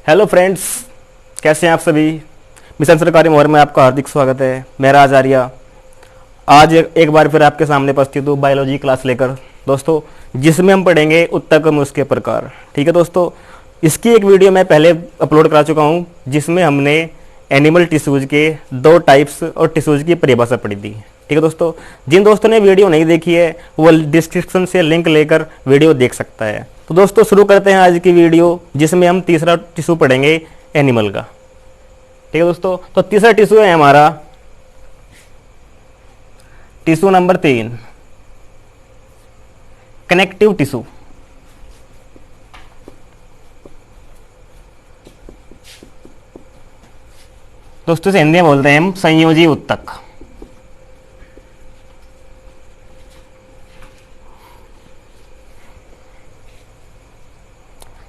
Hello friends, कैसे हैं आप सभी। मिशन सरकारी मोहर में आपका हार्दिक स्वागत है। मेरा आचार्य आज एक बार फिर आपके सामने उपस्थित हूँ बायोलॉजी क्लास लेकर दोस्तों, जिसमें हम पढ़ेंगे उत्तक और उसके प्रकार। ठीक है दोस्तों, इसकी एक वीडियो मैं पहले अपलोड करा चुका हूँ जिसमें हमने एनिमल टिश्यूज के दो टाइप्स और टिश्यूज की परिभाषा पढ़ी थी। ठीक है दोस्तों, जिन दोस्तों ने वीडियो नहीं देखी है वो डिस्क्रिप्शन से लिंक लेकर वीडियो देख सकता है। तो दोस्तों शुरू करते हैं आज की वीडियो, जिसमें हम तीसरा टिश्यू पढ़ेंगे एनिमल का। ठीक है दोस्तों, तो तीसरा टिश्यू है हमारा टिश्यू नंबर 3, कनेक्टिव टिश्यू। दोस्तों इसे हिंदी में बोलते हैं हम संयोजी उत्तक।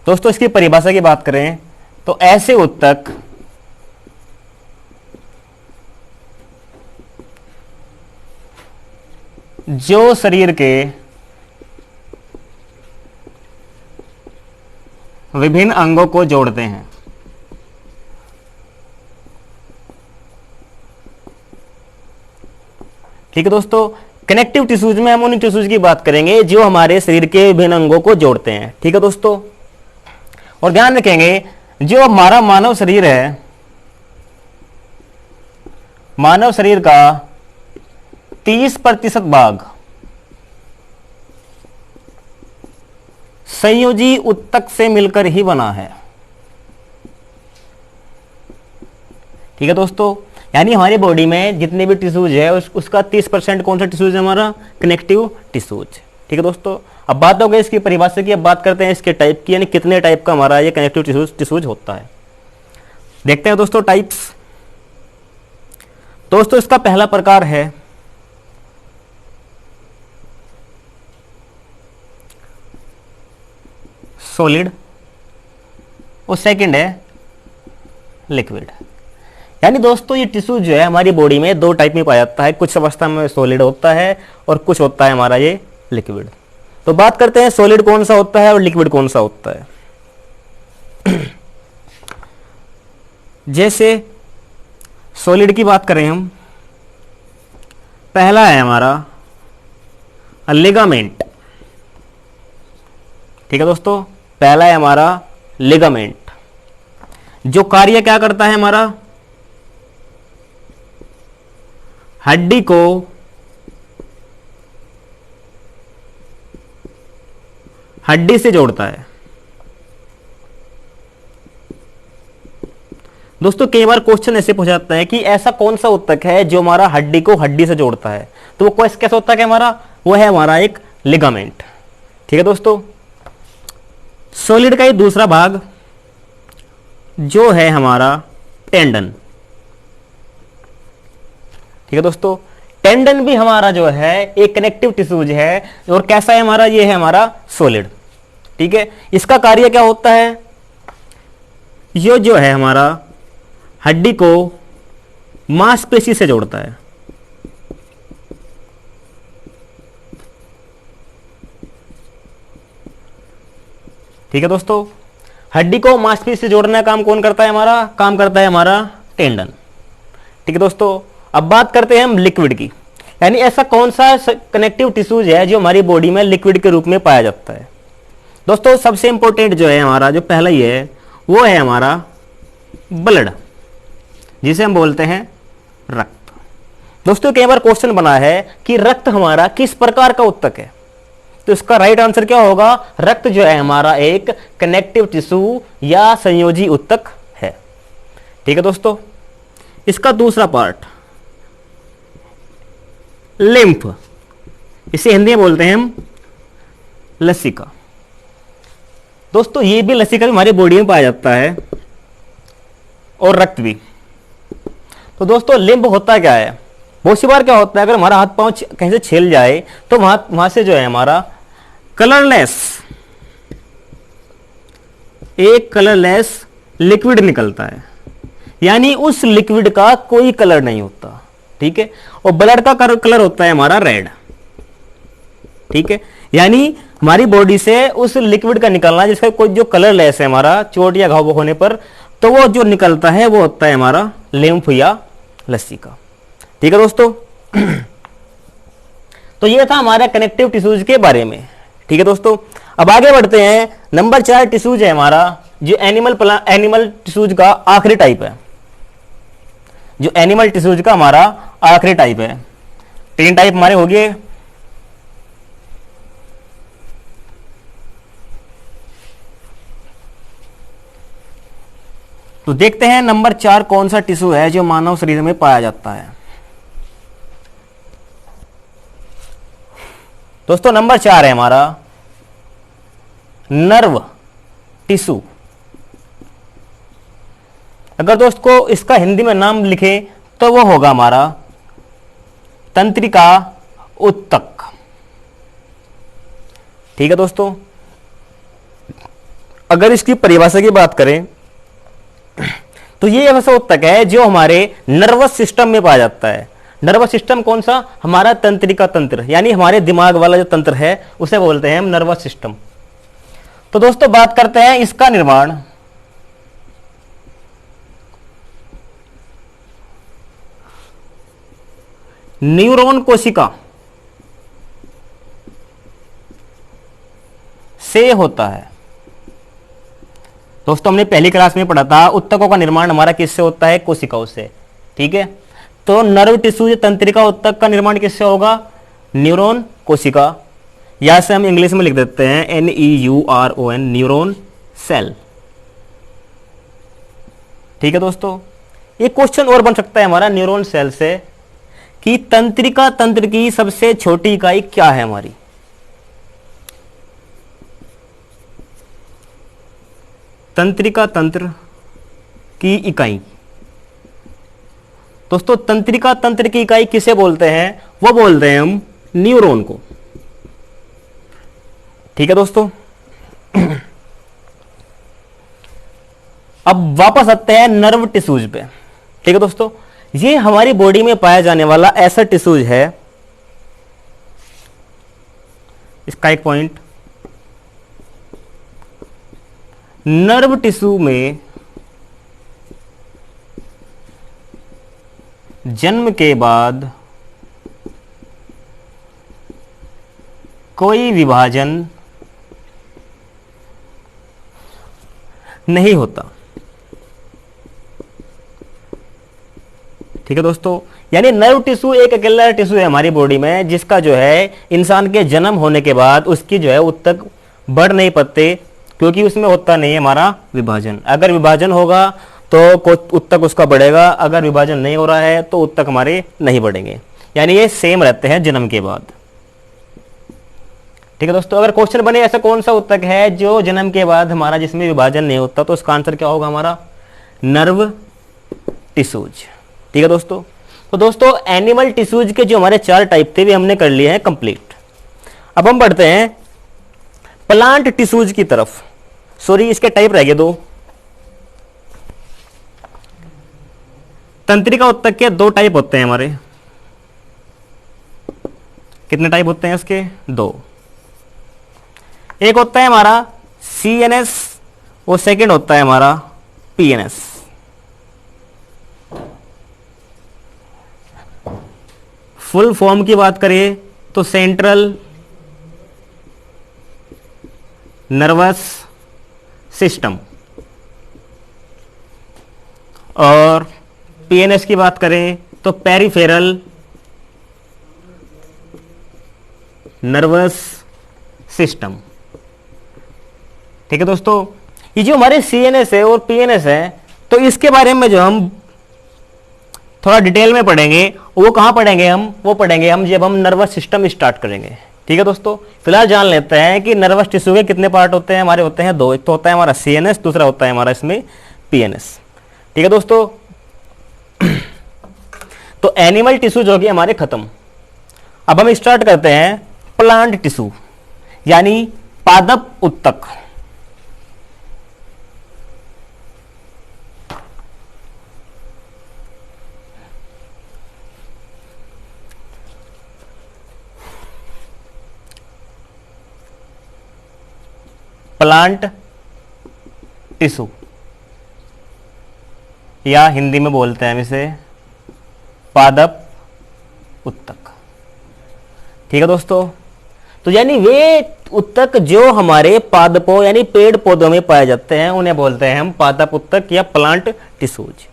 दोस्तों इसकी परिभाषा की बात करें तो ऐसे उत्तक जो शरीर के विभिन्न अंगों को जोड़ते हैं। ठीक है दोस्तों, कनेक्टिव टिश्यूज में हम उन टिश्यूज की बात करेंगे जो हमारे शरीर के विभिन्न अंगों को जोड़ते हैं। ठीक है दोस्तों, और ध्यान रखेंगे जो हमारा मानव शरीर है, मानव शरीर का 30% भाग संयोजी उत्तक से मिलकर ही बना है। ठीक है दोस्तों, यानी हमारी बॉडी में जितने भी टिश्यूज है उसका 30% कौन सा टिश्यूज है हमारा, कनेक्टिव टिश्यूज। ठीक है दोस्तों, अब बात हो गई इसकी परिभाषा की। अब बात करते हैं इसके टाइप की, यानी कितने टाइप का हमारा ये कनेक्टिव टिश्यूज होता है। देखते हैं दोस्तों टाइप्स। दोस्तों इसका पहला प्रकार है सॉलिड और सेकंड है लिक्विड। यानी दोस्तों ये टिश्यू जो है हमारी बॉडी में दो टाइप में पाया जाता है, कुछ अवस्था में सॉलिड होता है और कुछ होता है हमारा ये लिक्विड। तो बात करते हैं सॉलिड कौन सा होता है और लिक्विड कौन सा होता है। जैसे सॉलिड की बात करें हम, पहला है हमारा लिगामेंट। ठीक है दोस्तों, पहला है हमारा लिगामेंट, जो कार्य क्या करता है हमारा, हड्डी को हड्डी से जोड़ता है। दोस्तों कई बार क्वेश्चन ऐसे पूछा जाता है कि ऐसा कौन सा उत्तक है जो हमारा हड्डी को हड्डी से जोड़ता है, तो वो कैसा उत्तक है हमारा, वो है हमारा एक लिगामेंट। ठीक है दोस्तों, सॉलिड का ही दूसरा भाग जो है हमारा टेंडन। ठीक है दोस्तों, टेंडन भी हमारा जो है एक कनेक्टिव टिश्यूज है और कैसा है हमारा, ये है हमारा सॉलिड। ठीक है, इसका कार्य क्या होता है, ये जो है हमारा हड्डी को मांसपेशी से जोड़ता है। ठीक है दोस्तों, हड्डी को मांसपेशी से जोड़ने का काम कौन करता है हमारा, काम करता है हमारा टेंडन। ठीक है दोस्तों, अब बात करते हैं हम लिक्विड की, यानी ऐसा कौन सा कनेक्टिव टिश्यूज है जो हमारी बॉडी में लिक्विड के रूप में पाया जाता है। दोस्तों सबसे इंपॉर्टेंट जो है हमारा, जो पहला ही है वो है हमारा ब्लड, जिसे हम बोलते हैं रक्त। दोस्तों कई बार क्वेश्चन बना है कि रक्त हमारा किस प्रकार का उत्तक है, तो इसका राइट आंसर क्या होगा, रक्त जो है हमारा एक कनेक्टिव टिश्यू या संयोजी उत्तक है। ठीक है दोस्तों, इसका दूसरा पार्ट लिम्फ, इसे हिंदी में बोलते हैं हम लसिका। दोस्तों ये भी लसिका भी हमारी बॉडी में पाया जाता है और रक्त भी। तो दोस्तों लिम्फ होता क्या है, बहुत सी बार क्या होता है, अगर हमारा हाथ पांव कहीं से छील जाए तो वहां से जो है हमारा एक कलरलेस लिक्विड निकलता है, यानी उस लिक्विड का कोई कलर नहीं होता। ठीक है, और ब्लड का कलर होता है हमारा रेड। ठीक है, यानी हमारी बॉडी से उस लिक्विड का निकलना जिसका कोई जो कलरलेस है हमारा चोट या घाव होने पर, तो वो जो निकलता है वो होता है हमारा लिम्फ या लस्सी का। ठीक है दोस्तों। तो ये था हमारा कनेक्टिव टिश्यूज के बारे में। ठीक है दोस्तों, अब आगे बढ़ते हैं। नंबर 4 टिश्यूज है हमारा जो एनिमल टिश्यूज का आखिरी टाइप है, जो एनिमल टिश्यूज का हमारा आखिरी टाइप है। 3 टाइप हमारे हो गए। तो देखते हैं नंबर 4 कौन सा टिश्यू है जो मानव शरीर में पाया जाता है। दोस्तों नंबर 4 है हमारा नर्व टिश्यू। अगर दोस्त को इसका हिंदी में नाम लिखे तो वो होगा हमारा तंत्रिका उत्तक। ठीक है दोस्तों, अगर इसकी परिभाषा की बात करें तो ये ऐसा उत्तक है जो हमारे नर्वस सिस्टम में पाया जाता है। नर्वस सिस्टम कौन सा? हमारा तंत्रिका तंत्र, यानी हमारे दिमाग वाला जो तंत्र है उसे बोलते हैं हम नर्वस सिस्टम। तो दोस्तों बात करते हैं इसका निर्माण। न्यूरॉन कोशिका से होता है। दोस्तों हमने पहली क्लास में पढ़ा था उत्तकों का निर्माण हमारा किससे होता है? कोशिकाओं से। ठीक है, तो नर्व टिश्यू तंत्रिका उत्तक का निर्माण किससे होगा? न्यूरॉन कोशिका, या से हम इंग्लिश में लिख देते हैं NEURON, न्यूरॉन सेल। ठीक है दोस्तों, ये क्वेश्चन और बन सकता है हमारा न्यूरॉन सेल से कि तंत्रिका तंत्र की सबसे छोटी इकाई क्या है हमारी? तंत्रिका तंत्र की इकाई। दोस्तों तंत्रिका तंत्र की इकाई किसे बोलते हैं? वो बोलते हैं हम न्यूरॉन को। ठीक है दोस्तों, अब वापस आते हैं नर्व टिश्यूज पे। ठीक है दोस्तों, ये हमारी बॉडी में पाया जाने वाला ऐसा टिश्यूज है, इसका एक पॉइंट, नर्व टिश्यू में जन्म के बाद कोई विभाजन नहीं होता। ठीक है दोस्तों, यानी नर्व टिश्यू एक अकेला टिश्यू है हमारी बॉडी में जिसका जो है इंसान के जन्म होने के बाद उसकी जो है उत्तक बढ़ नहीं पाते, क्योंकि उसमें होता नहीं है हमारा विभाजन। अगर विभाजन होगा तो उत्तक उसका बढ़ेगा, अगर विभाजन नहीं हो रहा है तो उत्तक हमारे नहीं बढ़ेंगे, यानी ये सेम रहते हैं जन्म के बाद। ठीक है दोस्तों, अगर क्वेश्चन बने ऐसा कौन सा उत्तक है जो जन्म के बाद हमारा जिसमें विभाजन नहीं होता, तो उसका आंसर क्या होगा हमारा? Nerve tissues. ठीक है दोस्तों, तो दोस्तों एनिमल टिश्यूज के जो हमारे 4 टाइप थे वे हमने कर लिए हैं कंप्लीट। अब हम बढ़ते हैं प्लांट टिश्यूज की तरफ। सॉरी, इसके टाइप रह गए 2। तंत्रिका उत्तक के 2 टाइप होते हैं हमारे। कितने टाइप होते हैं इसके? 2। एक होता है हमारा CNS और सेकंड होता है हमारा PNS। फुल फॉर्म की बात करें तो सेंट्रल नर्वस सिस्टम, और PNS की बात करें तो पेरिफेरल नर्वस सिस्टम। ठीक है दोस्तों, ये जो हमारे CNS है और PNS है, तो इसके बारे में जो हम थोड़ा डिटेल में पढ़ेंगे, वो कहां पढ़ेंगे हम? वो पढ़ेंगे हम जब हम नर्वस सिस्टम स्टार्ट करेंगे। ठीक है दोस्तों, फिलहाल जान लेते हैं कि नर्वस टिश्यू के कितने पार्ट होते हैं हमारे। होते हैं 2, एक तो होता है हमारा CNS, दूसरा होता है हमारा इसमें PNS। ठीक है दोस्तों, तो एनिमल टिश्यूज हो गए हमारे खत्म। अब हम स्टार्ट करते हैं प्लांट टिश्यू, यानी पादप उत्तक। प्लांट टिश्यू, या हिंदी में बोलते हैं हम इसे पादप उत्तक। ठीक है दोस्तों, तो यानी वे उत्तक जो हमारे पादपों यानी पेड़ पौधों में पाए जाते हैं उन्हें बोलते हैं हम पादप उत्तक या प्लांट टिश्यूज।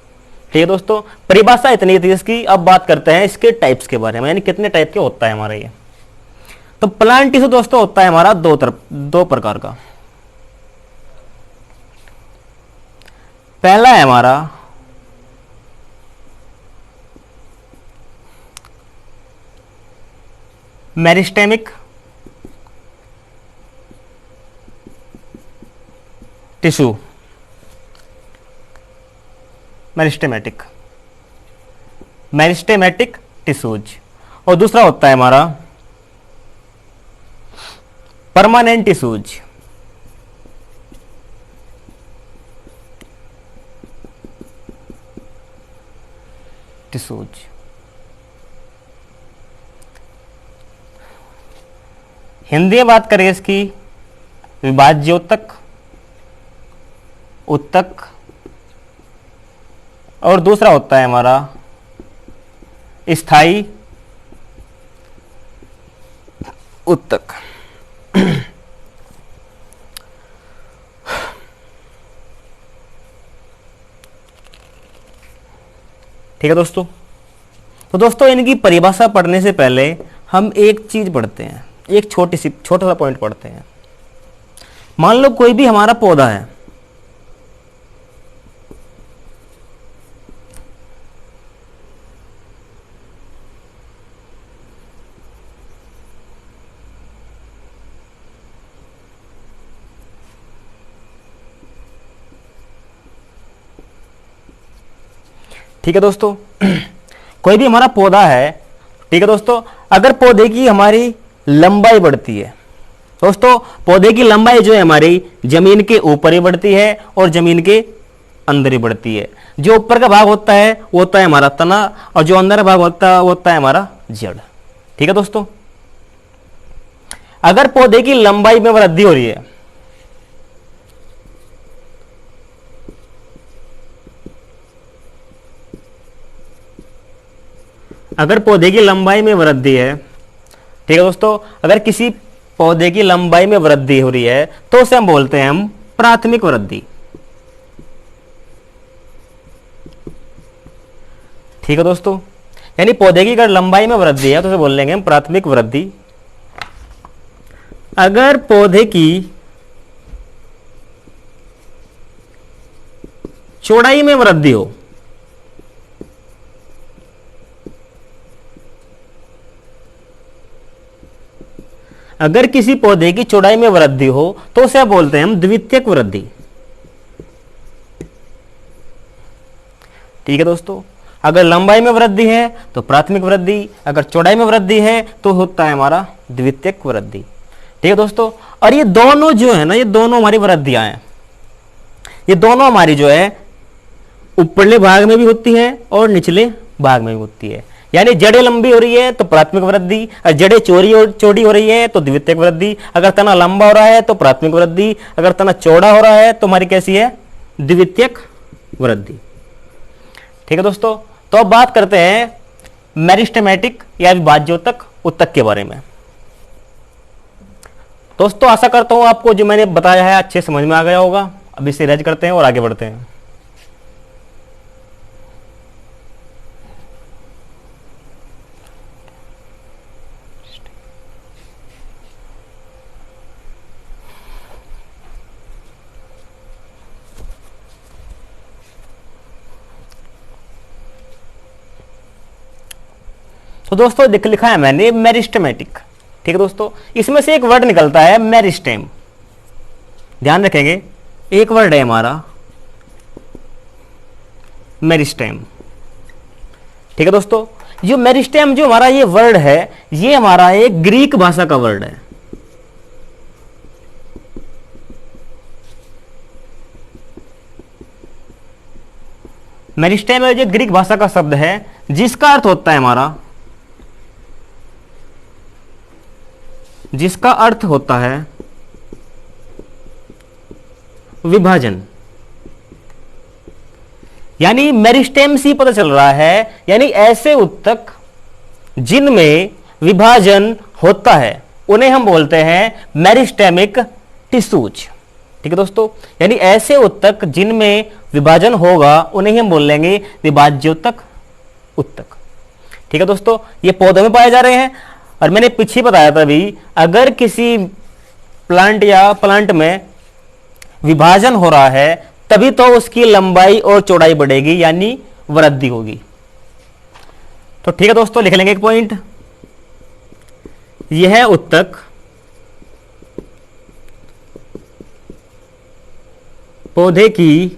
ठीक है दोस्तों, परिभाषा इतनी थी इसकी। अब बात करते हैं इसके टाइप्स के बारे में, यानी कितने टाइप के होता है हमारा ये। तो प्लांट टिश्यू दोस्तों होता है हमारा दो प्रकार का। पहला है हमारा मेरिस्टेमिक टिश्यू, मेरिस्टेमेटिक टिश्यूज। और दूसरा होता है हमारा परमानेंट टिश्यूज, हिंदी में बात करें इसकी विभाज्य उत्तक, उत्तक, और दूसरा होता है हमारा स्थायी उत्तक। ठीक है दोस्तों, तो दोस्तों इनकी परिभाषा पढ़ने से पहले हम एक चीज पढ़ते हैं, एक छोटा सा पॉइंट पढ़ते हैं। मान लो कोई भी हमारा पौधा है, ठीक है दोस्तों, कोई भी हमारा पौधा है। ठीक है दोस्तों, अगर पौधे की हमारी लंबाई बढ़ती है, दोस्तों पौधे की लंबाई जो है हमारी जमीन के ऊपर ही बढ़ती है और जमीन के अंदर ही बढ़ती है। जो ऊपर का भाग होता है वो होता है हमारा तना, और जो अंदर का भाग होता है वो होता है हमारा जड़। ठीक है दोस्तों, अगर पौधे की लंबाई में वृद्धि हो रही है, अगर पौधे की लंबाई में वृद्धि है, ठीक है दोस्तों, अगर किसी पौधे की लंबाई में वृद्धि हो रही है तो उसे हम बोलते हैं हम प्राथमिक वृद्धि। ठीक है दोस्तों, यानी पौधे की अगर लंबाई में वृद्धि है तो उसे बोल लेंगे हम प्राथमिक वृद्धि। अगर पौधे की चौड़ाई में वृद्धि हो, अगर किसी पौधे की चौड़ाई में वृद्धि हो तो उसे बोलते हैं हम द्वितीयक वृद्धि। ठीक है दोस्तों, अगर लंबाई में वृद्धि है तो प्राथमिक वृद्धि, अगर चौड़ाई में वृद्धि है तो होता है हमारा द्वितीयक वृद्धि। ठीक है दोस्तों, और ये दोनों जो है ना, ये दोनों हमारी वृद्धियां हैं, ये दोनों हमारी जो है ऊपरले भाग में भी होती है और निचले भाग में भी होती है। यानी जड़ें लंबी हो रही है तो प्राथमिक वृद्धि, और जड़ें चौड़ी हो रही है तो द्वितीयक वृद्धि। अगर तना लंबा हो रहा है तो प्राथमिक वृद्धि, अगर तना चौड़ा हो रहा है तो हमारी कैसी है, द्वितीयक वृद्धि। ठीक है दोस्तों, तो अब बात करते हैं मेरिस्टेमेटिक या विभाज्योतक उत्तक के बारे में। दोस्तों आशा करता हूं आपको जो मैंने बताया है अच्छे समझ में आ गया होगा। अब इसे रिवाइज करते हैं और आगे बढ़ते हैं। तो दोस्तों लिखा है मैंने मेरिस्टेमेटिक। ठीक है दोस्तों, इसमें से एक वर्ड निकलता है मेरिस्टेम। ध्यान रखेंगे, एक वर्ड है हमारा मेरिस्टेम। ठीक है दोस्तों, जो मेरिस्टेम जो हमारा ये वर्ड है, ये हमारा एक ग्रीक भाषा का वर्ड है। मेरिस्टेम जो ग्रीक भाषा का शब्द है जिसका अर्थ होता है हमारा, जिसका अर्थ होता है विभाजन, यानी मेरिस्टेम से पता चल रहा है, यानी ऐसे उत्तक जिनमें विभाजन होता है उन्हें हम बोलते हैं मेरिस्टेमिक टिश्यूज। ठीक है दोस्तों, यानी ऐसे उत्तक जिनमें विभाजन होगा उन्हें हम बोल लेंगे विभाज्योतक उत्तक। ठीक है दोस्तों, ये पौधों में पाए जा रहे हैं। और मैंने पीछे बताया था भी, अगर किसी प्लांट या प्लांट में विभाजन हो रहा है तभी तो उसकी लंबाई और चौड़ाई बढ़ेगी, यानी वृद्धि होगी। तो ठीक है दोस्तों, लिख लेंगे एक पॉइंट, यह उत्तक पौधे की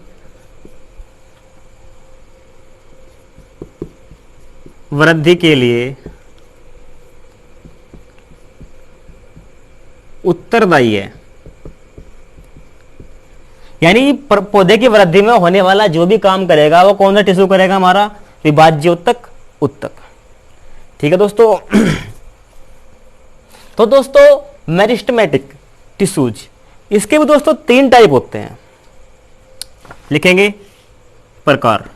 वृद्धि के लिए उत्तरदायी है, यानी पौधे की वृद्धि में होने वाला जो भी काम करेगा वो कौन सा टिश्यू करेगा? हमारा विभाज्योतक उत्तक। ठीक है दोस्तों। तो दोस्तों मेरिस्टेमेटिक टिश्यूज, इसके भी दोस्तों 3 टाइप होते हैं। लिखेंगे प्रकार।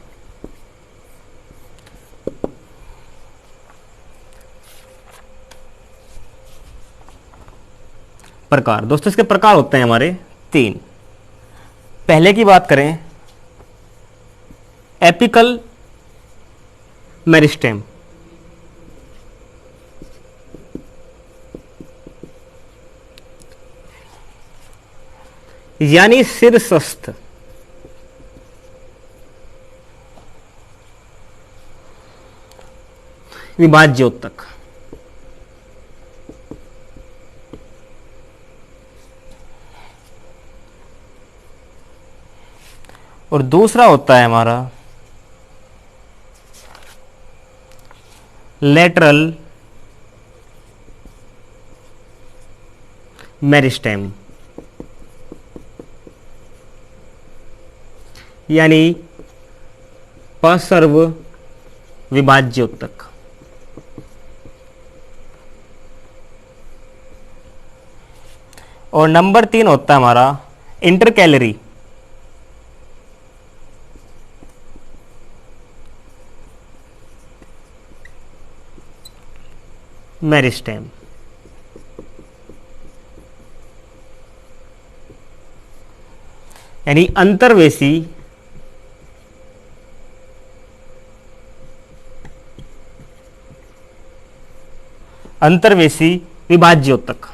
प्रकार दोस्तों, इसके प्रकार होते हैं हमारे 3। पहले की बात करें, एपिकल मेरिस्टेम, यानी शीर्षस्थ विभाज्योतक। और दूसरा होता है हमारा लेटरल मेरिस्टेम, यानी पार्श्व विभाज्योतक। और नंबर 3 होता है हमारा इंटरकैलरी मेरिस्टेम, यानी अंतर्वेशी विभाज्योतक।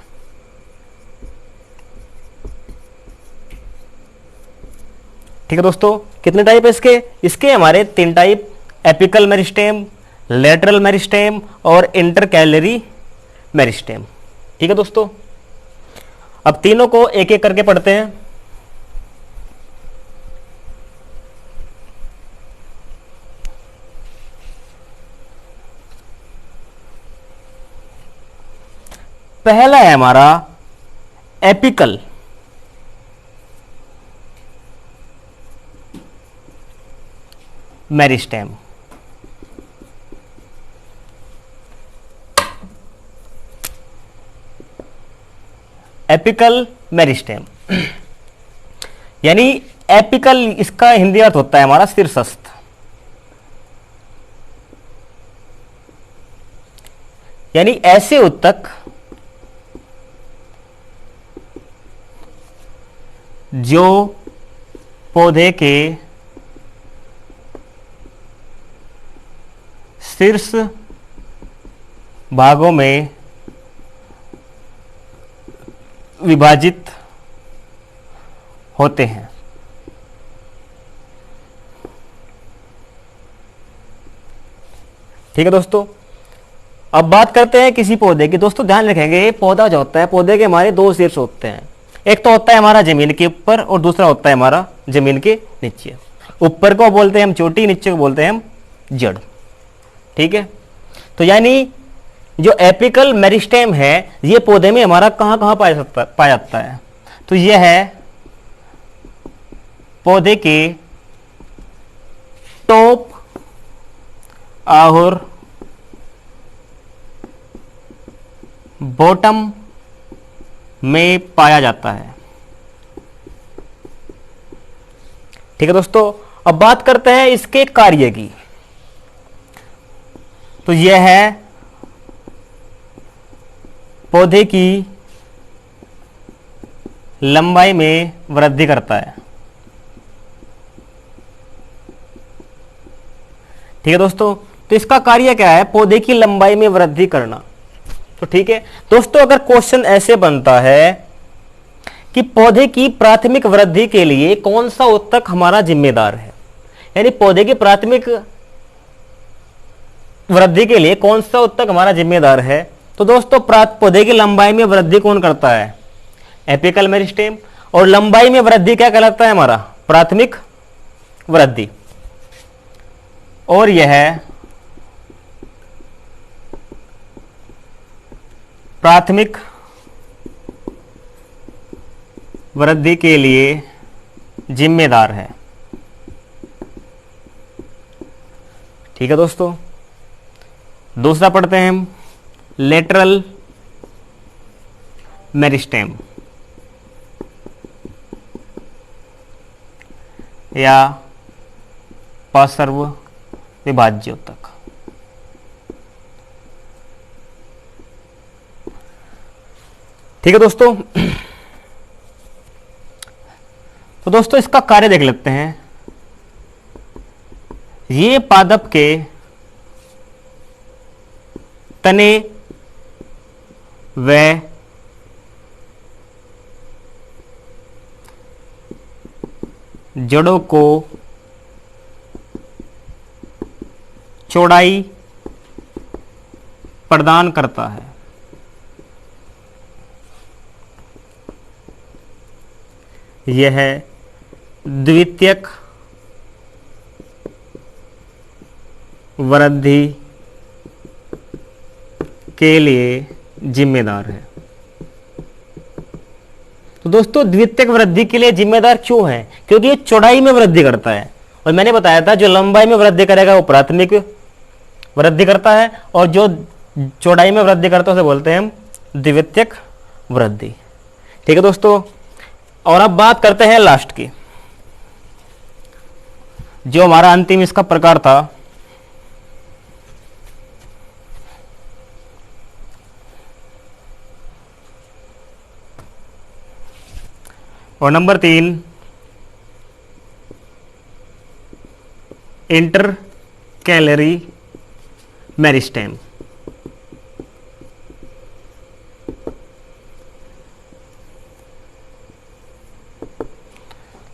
ठीक है दोस्तों, कितने टाइप है इसके हमारे 3 type, apical meristem, lateral meristem और इंटरकैलरी मेरिस्टेम। ठीक है दोस्तों, अब तीनों को एक एक करके पढ़ते हैं। पहला है हमारा एपिकल मेरिस्टेम। एपिकल मेरिस्टेम, यानी एपिकल, इसका हिंदी अर्थ होता है हमारा शीर्षस्थ। यानी ऐसे उत्तक जो पौधे के शीर्ष भागों में विभाजित होते हैं। ठीक है दोस्तों, अब बात करते हैं किसी पौधे की। दोस्तों ध्यान रखेंगे, पौधा जो होता है, पौधे के हमारे 2 शीर्ष होते हैं। एक तो होता है हमारा जमीन के ऊपर और दूसरा होता है हमारा जमीन के नीचे। ऊपर को बोलते हैं हम चोटी, नीचे को बोलते हैं हम जड़। ठीक है, तो यानी जो एपिकल मेरिस्टेम है ये पौधे में हमारा कहां कहां पाया जाता है? तो यह है पौधे के टॉप और बॉटम में पाया जाता है। ठीक है दोस्तों, अब बात करते हैं इसके कार्य की। तो यह है पौधे की लंबाई में वृद्धि करता है। ठीक है दोस्तों, तो इसका कार्य क्या है? पौधे की लंबाई में वृद्धि करना। तो ठीक है दोस्तों, अगर क्वेश्चन ऐसे बनता है कि पौधे की प्राथमिक वृद्धि के लिए कौन सा उत्तक हमारा जिम्मेदार है, यानी पौधे की प्राथमिक वृद्धि के लिए कौन सा उत्तक हमारा जिम्मेदार है, तो दोस्तों पौधे की लंबाई में वृद्धि कौन करता है? Apical meristem. और लंबाई में वृद्धि क्या कहलाता है? हमारा प्राथमिक वृद्धि। और यह प्राथमिक वृद्धि के लिए जिम्मेदार है। ठीक है दोस्तों, दूसरा पढ़ते हैं हम, लेटरल मेरिस्टेम या पार्श्व विभाज्य उत्तक। ठीक है दोस्तों, तो दोस्तों इसका कार्य देख लेते हैं। ये पादप के तने व जड़ों को चौड़ाई प्रदान करता है। यह द्वितीयक वृद्धि के लिए जिम्मेदार है। तो दोस्तों द्वितीयक वृद्धि के लिए जिम्मेदार क्यों है? क्योंकि ये चौड़ाई में वृद्धि करता है, और मैंने बताया था जो लंबाई में वृद्धि करेगा वो प्राथमिक वृद्धि करता है, और जो चौड़ाई में वृद्धि करता है उसे बोलते हैं हम द्वितीयक वृद्धि। ठीक है दोस्तों, और अब बात करते हैं लास्ट की, जो हमारा अंतिम इसका प्रकार था, और नंबर 3 इंटर कैलरी मेरिस्टेम।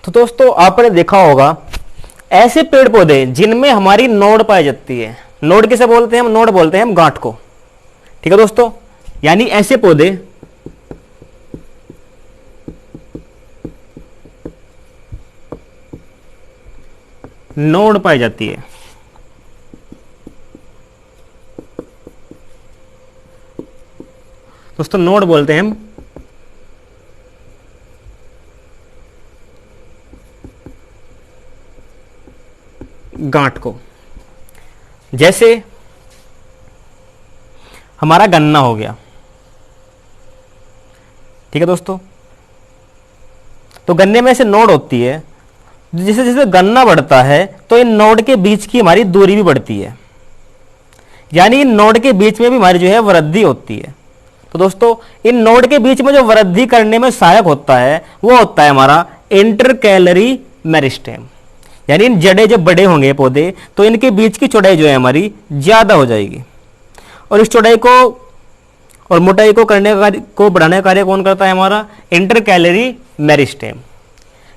तो दोस्तों आपने देखा होगा ऐसे पेड़ पौधे जिनमें हमारी नोड पाई जाती है, नोड किसे बोलते हैं? हम नोड बोलते हैं हम गांठ को। ठीक है दोस्तों, यानी ऐसे पौधे नोड पाई जाती है। दोस्तों नोड बोलते हैं हम गांठ को। जैसे हमारा गन्ना हो गया। ठीक है दोस्तों, तो गन्ने में से नोड होती है, जैसे जैसे गन्ना बढ़ता है तो इन नोड के बीच की हमारी दूरी भी बढ़ती है, यानी इन नोड के बीच में भी हमारी जो है वृद्धि होती है। तो दोस्तों इन नोड के बीच में जो वृद्धि करने में सहायक होता है वो होता है हमारा इंटरकैलरी मेरिस्टेम, यानी इन जड़े जब बड़े होंगे पौधे तो इनके बीच की चौड़ाई जो है हमारी ज्यादा हो जाएगी, और इस चौड़ाई को और मोटाई को बढ़ाने का कार्य कौन करता है? हमारा इंटरकैलरी मेरिस्टेम।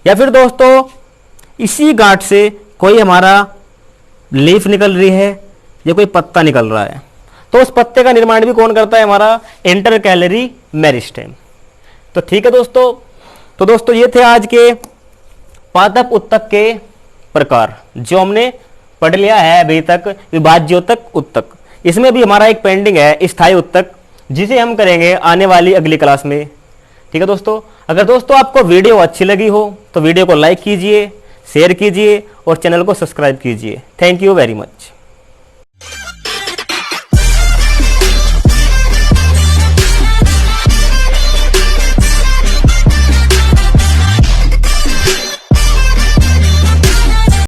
या फिर दोस्तों इसी गांठ से कोई हमारा लीफ निकल रही है या कोई पत्ता निकल रहा है, तो उस पत्ते का निर्माण भी कौन करता है? हमारा इंटरकैलरी मेरिस्टेम। तो ठीक है दोस्तों, तो दोस्तों ये थे आज के पादप उत्तक के प्रकार जो हमने पढ़ लिया है अभी तक, विभाज्योतक उत्तक। इसमें भी हमारा एक पेंडिंग है स्थायी उत्तक, जिसे हम करेंगे आने वाली अगली क्लास में। ठीक है दोस्तों, अगर दोस्तों आपको वीडियो अच्छी लगी हो तो वीडियो को लाइक कीजिए, शेयर कीजिए और चैनल को सब्सक्राइब कीजिए। Thank you very much.